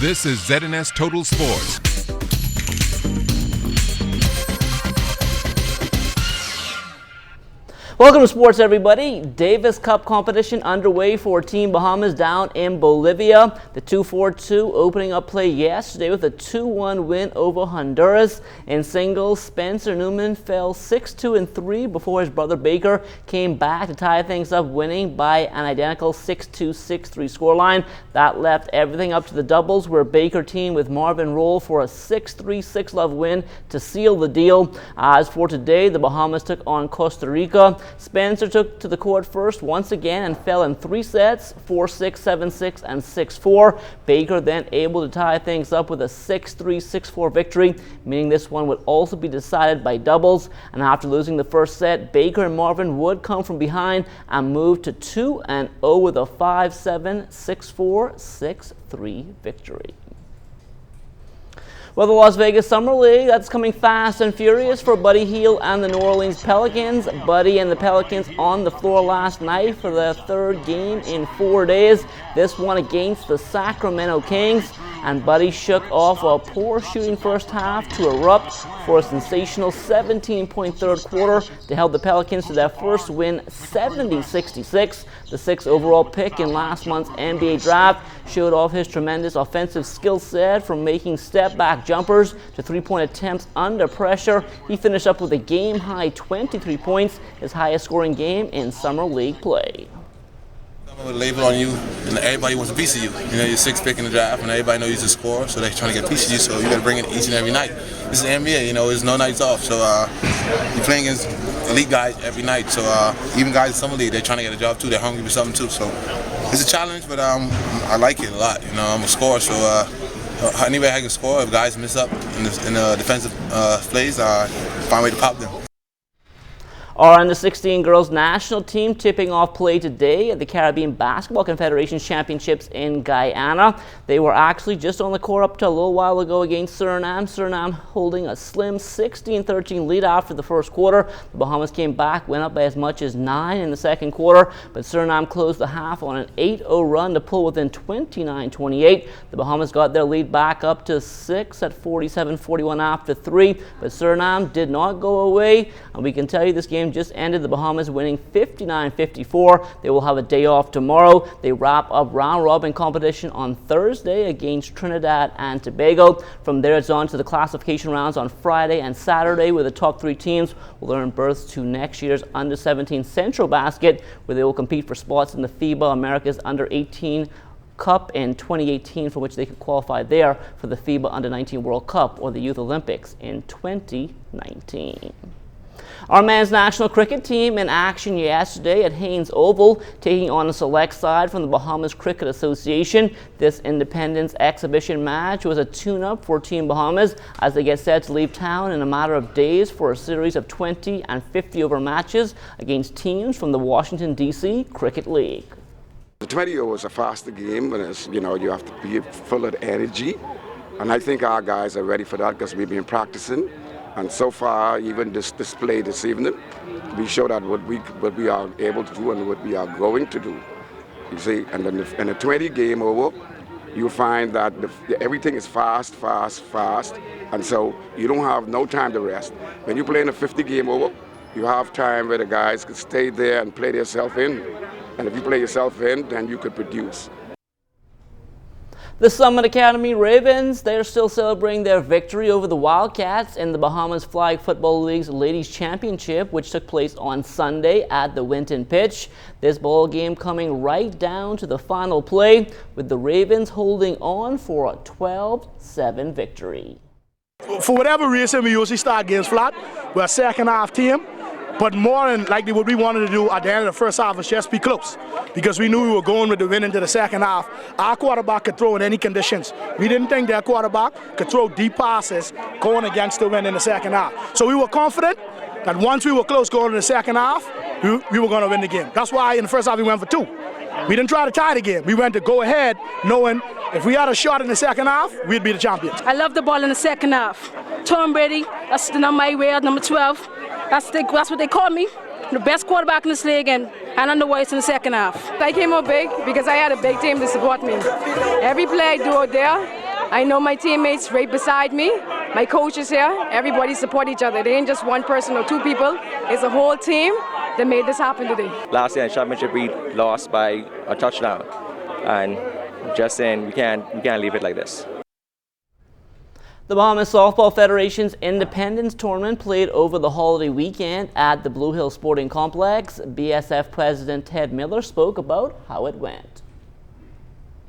This is ZNS Total Sports. Welcome to sports, everybody. Davis Cup competition underway for Team Bahamas down in Bolivia. The 2-4-2 opening up play yesterday with a 2-1 win over Honduras. In singles, Spencer Newman fell 6-2-3 before his brother Baker came back to tie things up, winning by an identical 6-2, 6-3 scoreline. That left everything up to the doubles, where Baker teamed with Marvin Roll for a 6-3, 6-love win to seal the deal. As for today, the Bahamas took on Costa Rica. Spencer took to the court first once again and fell in 3 sets, 4-6, 7-6, and 6-4. Baker then able to tie things up with a 6-3, 6-4 victory, meaning this one would also be decided by doubles. And after losing the first set, Baker and Marvin would come from behind and move to 2-0 with a 5-7, 6-4, 6-3 victory. Well, the Las Vegas Summer League, that's coming fast and furious for Buddy Hield and the New Orleans Pelicans. Buddy and the Pelicans on the floor last night for their third game in 4 days. This one against the Sacramento Kings. And Buddy shook off a poor shooting first half to erupt for a sensational 17-point third quarter to help the Pelicans to their first win, 70-66. The 6th overall pick in last month's NBA draft showed off his tremendous offensive skill set, from making step-back jumpers to three-point attempts under pressure. He finished up with a game-high 23 points, his highest scoring game in Summer League play. With a label on you, and everybody wants a piece of you. You know, you're 6th pick in the draft, and everybody knows you're a scorer, so they're trying to get a piece of you, so you got to bring it each and every night. This is the NBA, you know, there's no nights off, so you're playing against elite guys every night, so even guys in Summer League, they're trying to get a job too, they're hungry for something too, so it's a challenge, but I like it a lot. You know, I'm a scorer, so anyway I can score. If guys mess up in the defensive plays, find a way to pop them. Our under-16 girls national team tipping off play today at the Caribbean Basketball Confederation Championships in Guyana. They were actually just on the court up to a little while ago against Suriname. Suriname holding a slim 16-13 lead after the first quarter. The Bahamas came back, went up by as much as 9 in the second quarter, but Suriname closed the half on an 8-0 run to pull within 29-28. The Bahamas got their lead back up to 6 at 47-41 after 3, but Suriname did not go away, and we can tell you this game just ended, the Bahamas winning 59-54. They will have a day off tomorrow. They wrap up round robin competition on Thursday against Trinidad and Tobago. From there, it's on to the classification rounds on Friday and Saturday, where the top 3 teams will earn berths to next year's under-17 Central Basket, where they will compete for spots in the FIBA America's under-18 Cup in 2018, for which they could qualify there for the FIBA Under-19 World Cup or the Youth Olympics in 2019. Our men's national cricket team in action yesterday at Haynes Oval, taking on a select side from the Bahamas Cricket Association. This Independence exhibition match was a tune-up for Team Bahamas as they get set to leave town in a matter of days for a series of 20 and 50-over matches against teams from the Washington, D.C. Cricket League. The 20 over is a faster game, and it's, you know, you have to be full of energy, and I think our guys are ready for that because we've been practicing. And so far, even this display this evening, we show that what we are able to do and what we are going to do. You see, and then in a 20 game over, you find that everything is fast, and so you don't have no time to rest. When you play in a 50 game over, you have time where the guys can stay there and play themselves in. And if you play yourself in, then you could produce. The Summit Academy Ravens, they're still celebrating their victory over the Wildcats in the Bahamas Flag Football League's Ladies Championship, which took place on Sunday at the Winton Pitch. This ball game coming right down to the final play, with the Ravens holding on for a 12-7 victory. For whatever reason, we usually start games flat. We're a second half team. But more than likely what we wanted to do at the end of the first half was just be close, because we knew we were going with the win into the second half. Our quarterback could throw in any conditions. We didn't think their quarterback could throw deep passes going against the win in the second half. So we were confident that once we were close going in the second half, we were going to win the game. That's why in the first half we went for 2. We didn't try to tie the game. We went to go ahead knowing if we had a shot in the second half, we'd be the champions. I love the ball in the second half. Tom Brady, that's the number I wear, number 12. That's what they call me, the best quarterback in this league, and I don't know why it's in the second half. I came out big because I had a big team to support me. Every play I do out there, I know my teammates right beside me, my coaches here, everybody support each other. They ain't just one person or two people. It's a whole team that made this happen today. Last year in championship we lost by a touchdown, and just saying we can't leave it like this. The Bahamas Softball Federation's Independence Tournament played over the holiday weekend at the Blue Hill Sporting Complex. BSF President Ted Miller spoke about how it went.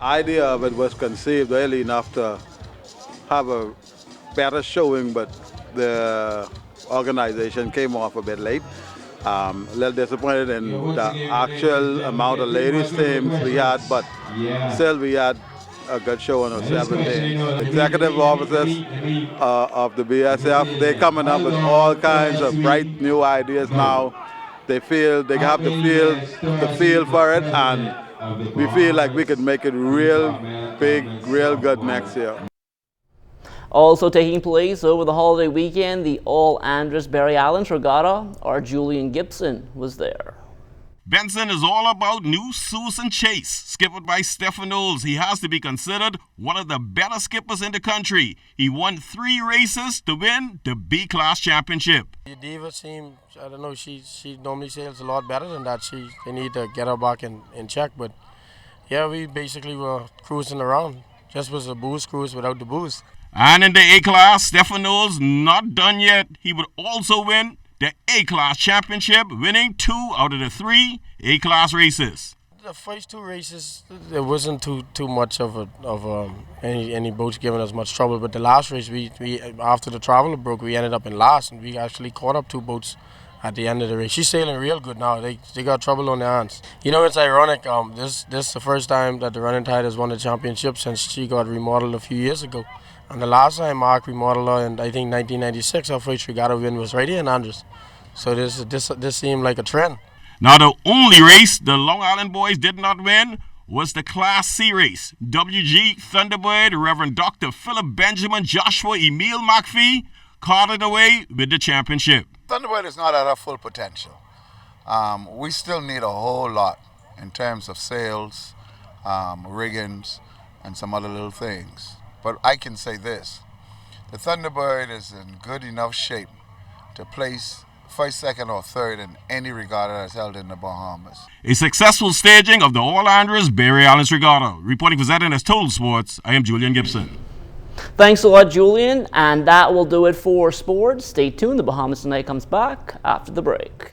Idea of it was conceived early enough to have a better showing, but the organization came off a bit late. A little disappointed in the actual amount of ladies teams we had, but still we had a good show on the 17th. Executive officers of the BSF, they're coming up with all kinds of bright new ideas now. They feel they have the feel for it, and we feel like we could make it real big, real good next year. Also taking place over the holiday weekend, the All Andros Barry Islands Regatta. Our Julian Gibson was there. Benson is all about new Susan Chase, skippered by Stephen Knowles. He has to be considered one of the better skippers in the country. He won 3 races to win the B-Class Championship. The Diva team, I don't know, she normally sails a lot better than that. They need to get her back in check. But yeah, we basically were cruising around. Just was a booze cruise without the booze. And in the A-Class, Stephen Knowles not done yet. He would also win the A-Class Championship, winning 2 out of the 3 A-Class races. The first 2 races, there wasn't too much of any boats giving us much trouble. But the last race, we after the Traveler broke, we ended up in last, and we actually caught up 2 boats at the end of the race. She's sailing real good now. They got trouble on their hands. You know, it's ironic. This is the first time that the Running Tide has won the championship since she got remodeled a few years ago. And the last time Mark remodeled her, in I think 1996, our first regatta win was right here in Andros. So this seemed like a trend. Now the only race the Long Island boys did not win was the Class C race. WG Thunderbird, Reverend Dr. Philip Benjamin, Joshua Emil McPhee carted away with the championship. Thunderbird is not at our full potential. We still need a whole lot in terms of sails, riggings, and some other little things. But I can say this, the Thunderbird is in good enough shape to place first, second, or third in any regatta that's held in the Bahamas. A successful staging of the All Andros Barry Islands Regatta. Reporting for ZNS Total Sports, I am Julian Gibson. Thanks a lot, Julian, and that will do it for sports. Stay tuned, the Bahamas Tonight comes back after the break.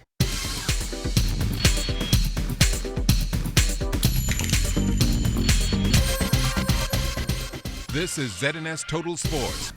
This is ZNS Total Sports.